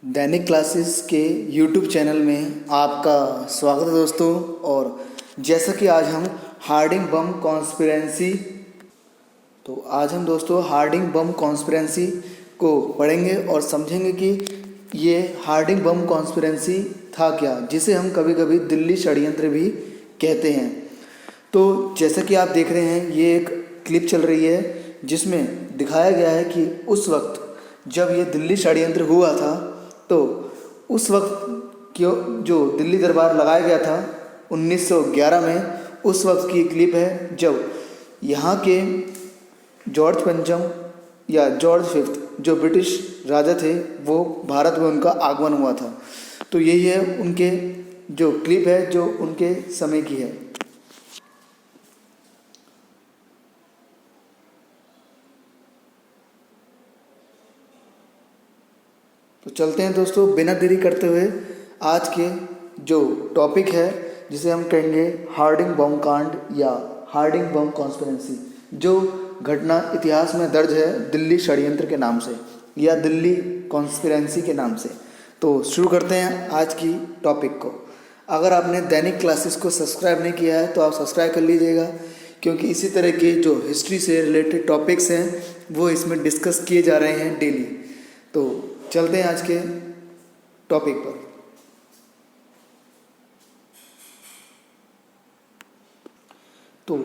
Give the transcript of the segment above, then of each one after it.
दैनिक classes के YouTube channel में आपका स्वागत है दोस्तों। और जैसा कि आज हम हार्डिंग बम कॉन्स्पिरेंसी आज हम दोस्तों हार्डिंग बम कॉन्स्पिरेंसी को पढ़ेंगे और समझेंगे कि ये हार्डिंग बम कॉन्स्पिरेंसी था क्या, जिसे हम कभी कभी दिल्ली षड्यंत्र भी कहते हैं। तो जैसा कि आप देख रहे हैं, ये एक क्लिप चल रही है जिसमें दिखाया गया है कि उस वक्त जब ये दिल्ली षड्यंत्र हुआ था तो उस वक्त क्यों जो दिल्ली दरबार लगाया गया था 1911 में, उस वक्त की क्लिप है जब यहाँ के जॉर्ज पंचम या जॉर्ज फिफ्थ जो ब्रिटिश राजा थे वो भारत में उनका आगमन हुआ था। तो यही है उनके जो क्लिप है जो उनके समय की है। तो चलते हैं दोस्तों बिना देरी करते हुए आज के जो टॉपिक है जिसे हम कहेंगे हार्डिंग बम कांड या हार्डिंग बम कॉन्स्पिरेंसी, जो घटना इतिहास में दर्ज है दिल्ली षड्यंत्र के नाम से या दिल्ली कॉन्स्पिरेंसी के नाम से। तो शुरू करते हैं आज की टॉपिक को। अगर आपने दैनिक क्लासेस को सब्सक्राइब नहीं किया है तो आप सब्सक्राइब कर लीजिएगा, क्योंकि इसी तरह के जो हिस्ट्री से रिलेटेड टॉपिक्स हैं वो इसमें डिस्कस किए जा रहे हैं डेली। तो चलते हैं आज के टॉपिक पर। तो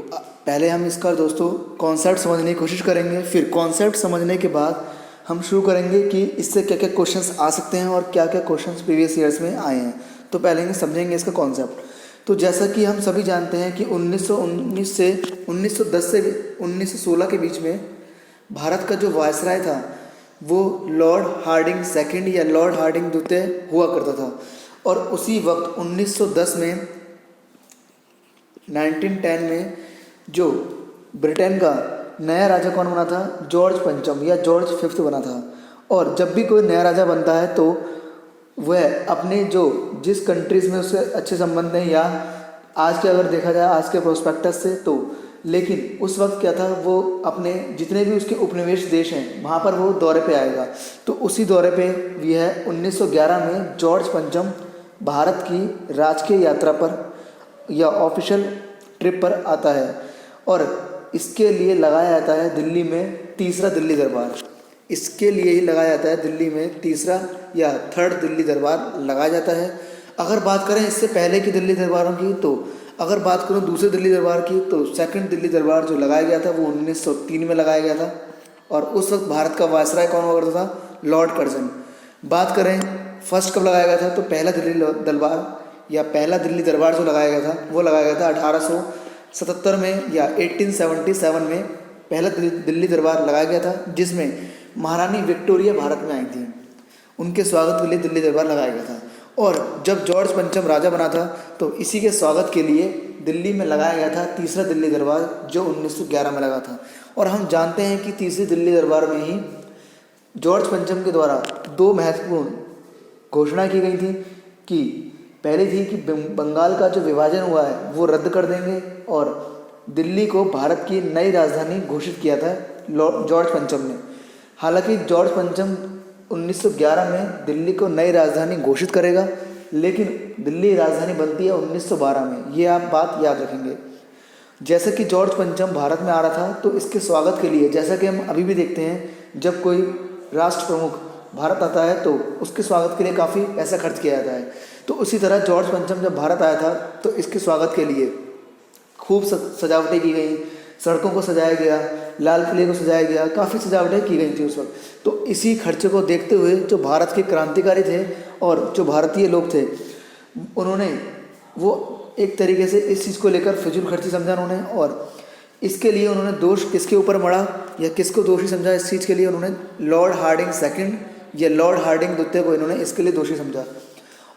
पहले हम इसका दोस्तों कॉन्सेप्ट समझने की कोशिश करेंगे, फिर कॉन्सेप्ट समझने के बाद हम शुरू करेंगे कि इससे क्या क्या क्वेश्चंस आ सकते हैं और क्या क्या क्वेश्चंस प्रीवियस ईयर्स में आए हैं। तो पहले हम समझेंगे इसका कॉन्सेप्ट। तो जैसा कि हम सभी जानते हैं कि 1919 से 1910 से 1916 के बीच में भारत का जो वायसराय था वो लॉर्ड हार्डिंग सेकंड या लॉर्ड हार्डिंग द्वितीय हुआ करता था। और उसी वक्त 1910 में 1910 में जो ब्रिटेन का नया राजा कौन बना था, जॉर्ज पंचम या जॉर्ज फिफ्थ बना था। और जब भी कोई नया राजा बनता है तो वह अपने जो जिस कंट्रीज़ में उससे अच्छे संबंध हैं, या आज के अगर देखा जाए आज के प्रोस्पेक्टस से, तो लेकिन उस वक्त क्या था, वो अपने जितने भी उसके उपनिवेश देश हैं वहाँ पर वो दौरे पे आएगा। तो उसी दौरे पे यह 1911 में जॉर्ज पंचम भारत की राजकीय यात्रा पर या ऑफिशियल ट्रिप पर आता है और इसके लिए लगाया जाता है दिल्ली में तीसरा दिल्ली दरबार। इसके लिए ही लगाया जाता है दिल्ली में तीसरा या थर्ड दिल्ली दरबार लगाया जाता है। अगर बात करें इससे पहले की दिल्ली दरबारों की, तो अगर बात करूं दूसरे दिल्ली दरबार की, तो सेकंड दिल्ली दरबार जो लगाया गया था वो 1903 में लगाया गया था। और उस वक्त भारत का वायसराय कौन हुआ करता था, लॉर्ड कर्जन। बात करें फर्स्ट कब लगाया गया था, तो पहला दिल्ली दरबार या पहला दिल्ली दरबार जो लगाया गया था वो लगाया गया था 1877 में या 1877 में पहला दिल्ली दरबार लगाया गया था, जिसमें महारानी विक्टोरिया भारत में आई थी। उनके स्वागत के लिए दिल्ली दरबार लगाया गया था। और जब जॉर्ज पंचम राजा बना था तो इसी के स्वागत के लिए दिल्ली में लगाया गया था तीसरा दिल्ली दरबार, जो 1911 में लगा था। और हम जानते हैं कि तीसरी दिल्ली दरबार में ही जॉर्ज पंचम के द्वारा दो महत्वपूर्ण घोषणा की गई थी कि पहली थी कि बंगाल का जो विभाजन हुआ है वो रद्द कर देंगे और दिल्ली को भारत की नई राजधानी घोषित किया था जॉर्ज पंचम ने। हालांकि जॉर्ज पंचम 1911 में दिल्ली को नई राजधानी घोषित करेगा, लेकिन दिल्ली राजधानी बनती है 1912 में। ये आप बात याद रखेंगे। जैसे कि जॉर्ज पंचम भारत में आ रहा था तो इसके स्वागत के लिए, जैसा कि हम अभी भी देखते हैं जब कोई राष्ट्र प्रमुख भारत आता है तो उसके स्वागत के लिए काफ़ी पैसा खर्च किया जाता है। तो उसी तरह जॉर्ज पंचम जब भारत आया था तो इसके स्वागत के लिए खूब सजावटें की गई, सड़कों को सजाया गया, लाल किले को सजाया गया, काफ़ी सजावटें की गई थी उस वक्त। तो इसी खर्चे को देखते हुए जो भारत के क्रांतिकारी थे और जो भारतीय लोग थे, उन्होंने वो एक तरीके से इस चीज़ को लेकर फिजूल खर्ची समझा उन्होंने। और इसके लिए उन्होंने दोष किसके ऊपर मढ़ा या किसको दोषी समझा, इस चीज़ के लिए उन्होंने लॉर्ड हार्डिंग सेकंड या लॉर्ड हार्डिंग द्वितीय को इन्होंने इसके लिए दोषी समझा।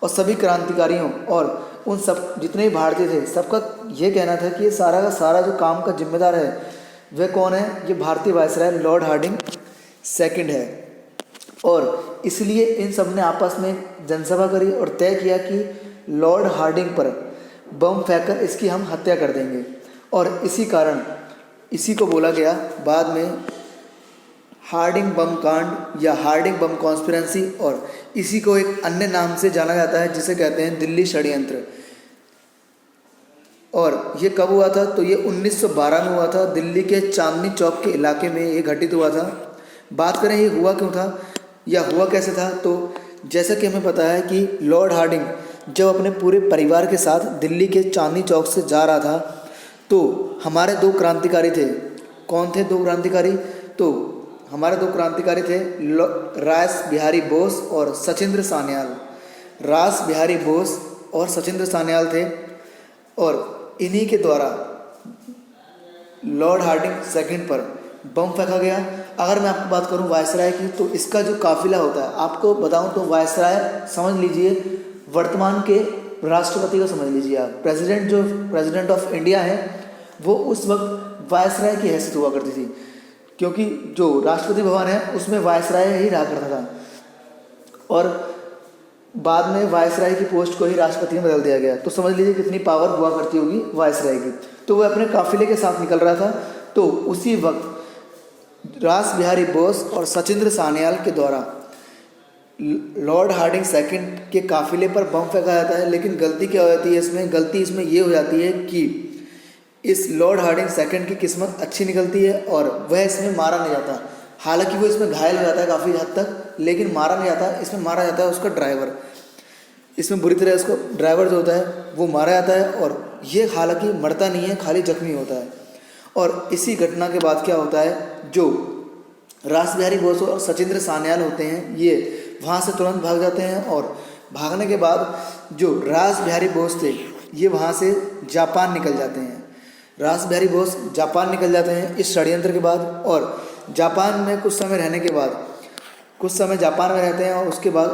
और सभी क्रांतिकारियों और उन सब जितने भी भारतीय थे सबका ये कहना था कि ये सारा का सारा जो काम का जिम्मेदार है वह कौन है, ये भारतीय वायसराय लॉर्ड हार्डिंग सेकंड है। और इसलिए इन सब ने आपस में जनसभा करी और तय किया कि लॉर्ड हार्डिंग पर बम फेंककर इसकी हम हत्या कर देंगे। और इसी कारण इसी को बोला गया बाद में हार्डिंग बम कांड या हार्डिंग बम कॉन्स्पिरेंसी, और इसी को एक अन्य नाम से जाना जाता है जिसे कहते हैं दिल्ली षड्यंत्र। और ये कब हुआ था? तो ये 1912 में हुआ था, दिल्ली के चांदनी चौक के इलाके में ये घटित हुआ था। बात करें ये हुआ क्यों था या हुआ कैसे था, तो जैसा कि हमें पता है कि लॉर्ड हार्डिंग जब अपने पूरे परिवार के साथ दिल्ली के चांदनी चौक से जा रहा था तो हमारे दो क्रांतिकारी थे। कौन थे दो क्रांतिकारी? तो हमारे दो क्रांतिकारी थे रास बिहारी बोस और सचिंद्र सान्याल। रास बिहारी बोस और सचिंद्र सान्याल थे, और इन्हीं के द्वारा लॉर्ड हार्डिंग सेकंड पर बम फेंका गया। अगर मैं आपको बात करूं वायसराय की, तो इसका जो काफिला होता है, आपको बताऊं तो वायसराय समझ लीजिए वर्तमान के राष्ट्रपति को समझ लीजिए आप। प्रेसिडेंट ऑफ इंडिया है वो उस वक्त वायसराय की हैसियत हुआ करती थी, क्योंकि जो राष्ट्रपति भवन है उसमें वायसराय ही रहा करता था, और बाद में वायसराय की पोस्ट को ही राष्ट्रपति में बदल दिया गया। तो समझ लीजिए कितनी पावर हुआ करती होगी वायसराय की। तो वह अपने काफिले के साथ निकल रहा था, तो उसी वक्त रास बिहारी बोस और सचिंद्र सान्याल के द्वारा लॉर्ड हार्डिंग सेकंड के काफिले पर बम फेंका जाता है। लेकिन गलती क्या हो जाती है इसमें? गलती इसमें ये हो जाती है कि इस लॉर्ड हार्डिंग सेकंड की किस्मत अच्छी निकलती है और वह इसमें मारा नहीं जाता। हालांकि वो इसमें घायल हो जाता है काफ़ी हद तक, लेकिन मारा नहीं जाता। इसमें मारा जाता है उसका ड्राइवर। इसमें बुरी तरह उसको ड्राइवर जो होता है वो मारा जाता है, और ये हालांकि मरता नहीं है, खाली जख्मी होता है। और इसी घटना के बाद क्या होता है, जो रास बिहारी बोस और सचिंद्र सान्याल होते हैं ये वहाँ से तुरंत भाग जाते हैं, और भागने के बाद जो रास बिहारी बोस थे ये वहाँ से जापान निकल जाते हैं। रास बिहारी बोस जापान निकल जाते हैं इस षड्यंत्र के बाद, और जापान में कुछ समय रहने के बाद, कुछ समय जापान में रहते हैं, और उसके बाद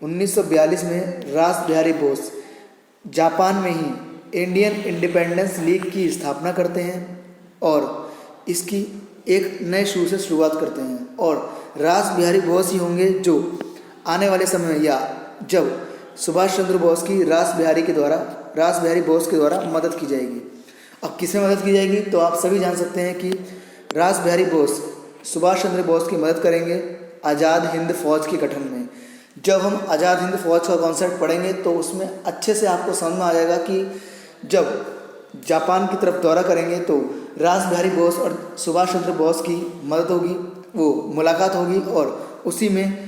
1942 में रास बिहारी बोस जापान में ही इंडियन इंडिपेंडेंस लीग की स्थापना करते हैं और इसकी एक नए शुरू से शुरुआत करते हैं। और रास बिहारी बोस ही होंगे जो आने वाले समय में, या जब सुभाष चंद्र बोस की रास बिहारी बोस के द्वारा मदद की जाएगी। अब किसे मदद की जाएगी? तो आप सभी जान सकते हैं कि रास बिहारी बोस सुभाष चंद्र बोस की मदद करेंगे आज़ाद हिंद फौज के गठन में। जब हम आज़ाद हिंद फौज का कॉन्सेप्ट पढ़ेंगे तो उसमें अच्छे से आपको समझ में आ जाएगा कि जब जापान की तरफ दौरा करेंगे तो रास बिहारी बोस और सुभाष चंद्र बोस की मदद होगी, वो मुलाकात होगी, और उसी में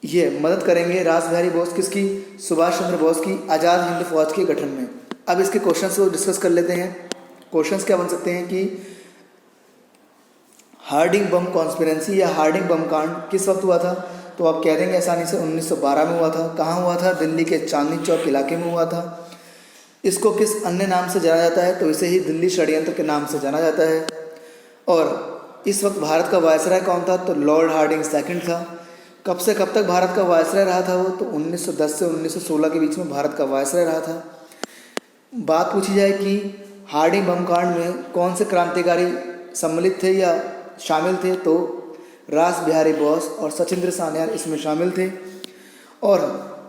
ये मदद करेंगे रास बिहारी बोस किसकी? सुभाष चंद्र बोस की आज़ाद हिंद फौज के गठन में। अब इसके क्वेश्चंस को डिस्कस कर लेते हैं। क्वेश्चंस क्या बन सकते हैं कि हार्डिंग बम कॉन्स्पिरेंसी या हार्डिंग बम कांड किस वक्त हुआ था? तो आप कह देंगे आसानी से 1912 में हुआ था। कहाँ हुआ था? दिल्ली के चांदनी चौक इलाके में हुआ था। इसको किस अन्य नाम से जाना जाता है? तो इसे ही दिल्ली षड्यंत्र के नाम से जाना जाता है। और इस वक्त भारत का वायसराय कौन था? तो लॉर्ड हार्डिंग सेकंड था। कब से कब तक भारत का वायसराय रहा था वो? तो 1910 से 1916 के बीच में भारत का वायसराय रहा था। बात पूछी जाए कि हार्डिंग बम कांड में कौन से क्रांतिकारी सम्मिलित थे या शामिल थे, तो रास बिहारी बोस और सचिंद्र सान्याल इसमें शामिल थे। और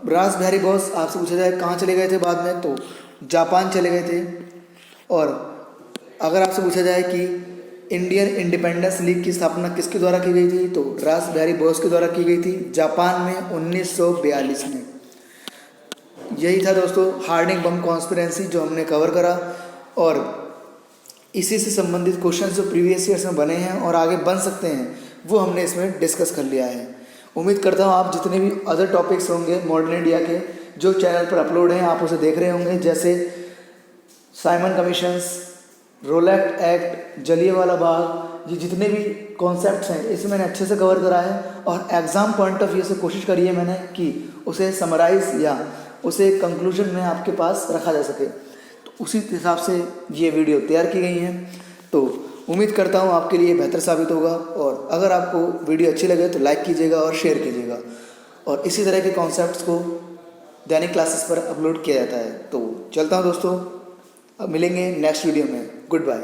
रास बिहारी बोस आपसे पूछा जाए कहाँ चले गए थे बाद में, तो जापान चले गए थे। और अगर आपसे पूछा जाए कि इंडियन इंडिपेंडेंस लीग की स्थापना किसके द्वारा की गई थी, तो रास बिहारी बोस के द्वारा की गई थी जापान में 1942 में। यही था दोस्तों हार्डिंग बम कॉन्स्पिरेंसी जो हमने कवर करा, और इसी से संबंधित क्वेश्चन जो प्रीवियस ईयर्स में बने हैं और आगे बन सकते हैं वो हमने इसमें डिस्कस कर लिया है। उम्मीद करता हूँ आप जितने भी अदर टॉपिक्स होंगे मॉडर्न इंडिया के जो चैनल पर अपलोड हैं आप उसे देख रहे होंगे, जैसे Simon commissions, Rowlatt act, Jallianwala Bagh, ये जितने भी कॉन्सेप्ट्स हैं इसे मैंने अच्छे से कवर करा है, और एग्ज़ाम पॉइंट ऑफ व्यू से कोशिश करी है मैंने कि उसे समराइज़ या उसे कंक्लूजन में आपके पास रखा जा सके। तो उसी हिसाब से ये वीडियो तैयार की गई हैं। तो उम्मीद करता हूँ आपके लिए बेहतर साबित होगा, और अगर आपको वीडियो अच्छी लगे तो लाइक कीजिएगा और शेयर कीजिएगा, और इसी तरह के कॉन्सेप्ट्स को दैनिक क्लासेस पर अपलोड किया जाता है। तो चलता हूँ दोस्तों, अब मिलेंगे नेक्स्ट वीडियो में। Good bye.